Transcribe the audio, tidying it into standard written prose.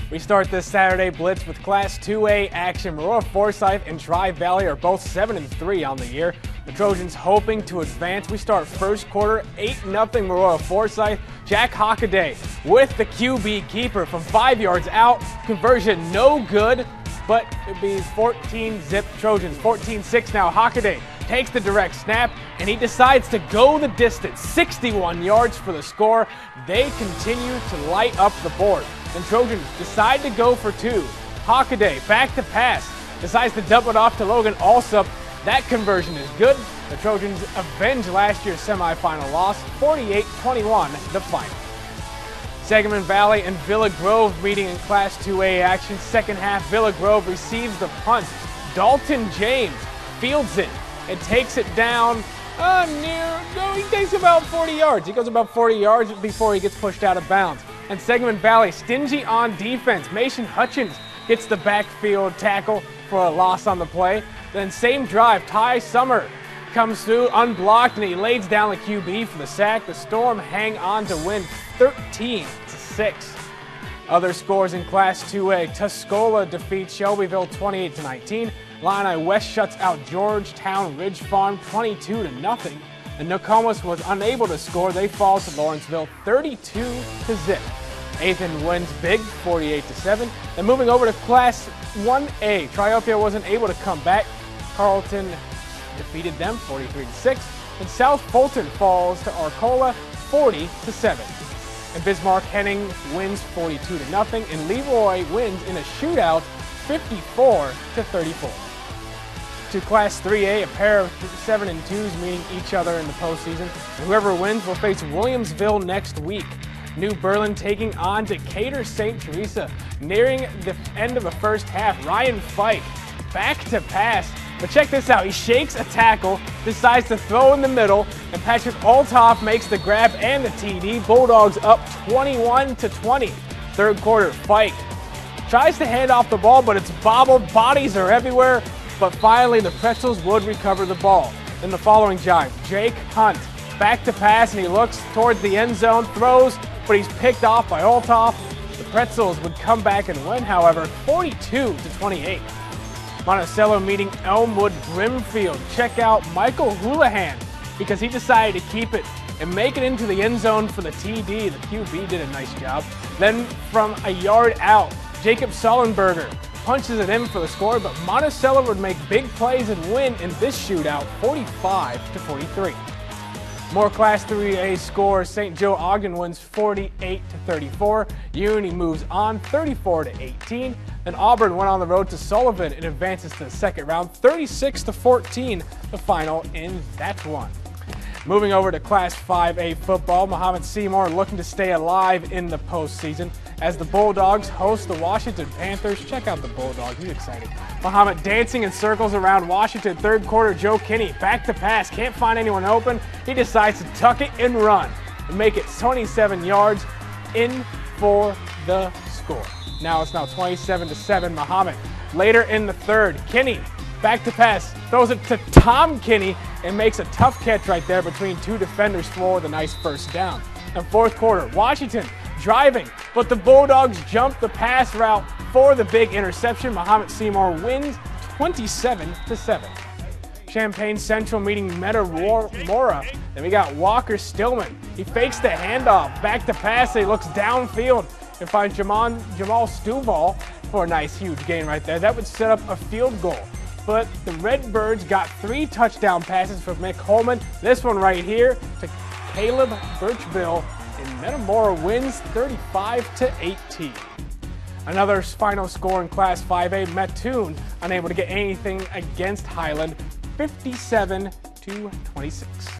We start this Saturday Blitz with Class 2A action. Maroa-Forsyth and Tri-Valley are both 7-3 on the year. The Trojans hoping to advance. We start first quarter, 8-0 Maroa-Forsyth. Jack Hockaday with the QB keeper from 5 yards out. Conversion no good, but it'd be 14-zip Trojans. 14-6 now. Hockaday takes the direct snap, and he decides to go the distance. 61 yards for the score. They continue to light up the board. The Trojans decide to go for two. Hockaday back to pass. Decides to dump it off to Logan Alsup. That conversion is good. The Trojans avenge last year's semifinal loss. 48-21 the final. Sangamon Valley and Villa Grove meeting in Class 2A action. Second half, Villa Grove receives the punt. Dalton James fields it and takes it down he takes about 40 yards. He goes about 40 yards before he gets pushed out of bounds. And Sangamon Valley stingy on defense. Mason Hutchins gets the backfield tackle for a loss on the play. Then same drive, Ty Summer comes through unblocked and he lays down the QB for the sack. The Storm hang on to win 13-6. Other scores in Class 2A, Tuscola defeats Shelbyville 28-19. Illini West shuts out Georgetown Ridge Farm 22-0. And Nokomis was unable to score. They fall to Lawrenceville 32-zip. Athan wins big 48-7. Then moving over to Class 1A, Triopia wasn't able to come back. Carlton defeated them 43-6. And South Fulton falls to Arcola 40-7. And Bismarck Henning wins 42-0. And Leroy wins in a shootout 54-34. To Class 3A, a pair of 7-2s meeting each other in the postseason. And whoever wins will face Williamsville next week. New Berlin taking on Decatur St. Teresa. Nearing the end of the first half, Ryan Fike back to pass. But check this out, he shakes a tackle, decides to throw in the middle, and Patrick Altoff makes the grab and the TD. Bulldogs up 21-20. Third quarter, Fike tries to hand off the ball, but it's bobbled, bodies are everywhere. But finally, the Pretzels would recover the ball. In the following drive, Jake Hunt back to pass, and he looks towards the end zone, throws, but he's picked off by Altoff. The Pretzels would come back and win, however, 42-28. Monticello meeting Elmwood Brimfield. Check out Michael Houlihan because he decided to keep it and make it into the end zone for the TD. The QB did a nice job. Then from a yard out, Jacob Sullenberger punches it in for the score, but Monticello would make big plays and win in this shootout 45-43. More Class 3A scores. St. Joe Ogden wins 48-34. Unity moves on 34-18. Then Auburn went on the road to Sullivan and advances to the second round 36-14, the final in that one. Moving over to Class 5A football, Mahomet-Seymour looking to stay alive in the postseason as the Bulldogs host the Washington Panthers. Check out the Bulldogs, he's excited. Mahomet dancing in circles around Washington. Third quarter, Joe Kinney back to pass, can't find anyone open. He decides to tuck it and run and make it 27 yards in for the score. Now it's 27-7 Mahomet. Later in the third, Kinney back to pass, throws it to Tom Kinney and makes a tough catch right there between two defenders for the nice first down. And fourth quarter, Washington driving, but the Bulldogs jump the pass route for the big interception. Mahomet-Seymour wins 27-7. Champaign Central meeting Metamora. Then we got Walker Stillman. He fakes the handoff, back to pass, he looks downfield and finds Jamal Stuvall for a nice huge gain right there. That would set up a field goal. But the Redbirds got 3 touchdown passes from Mick Holman. This one right here to Caleb Birchbill, and Metamora wins 35-18. Another final score in Class 5A, Mattoon unable to get anything against Highland, 57-26.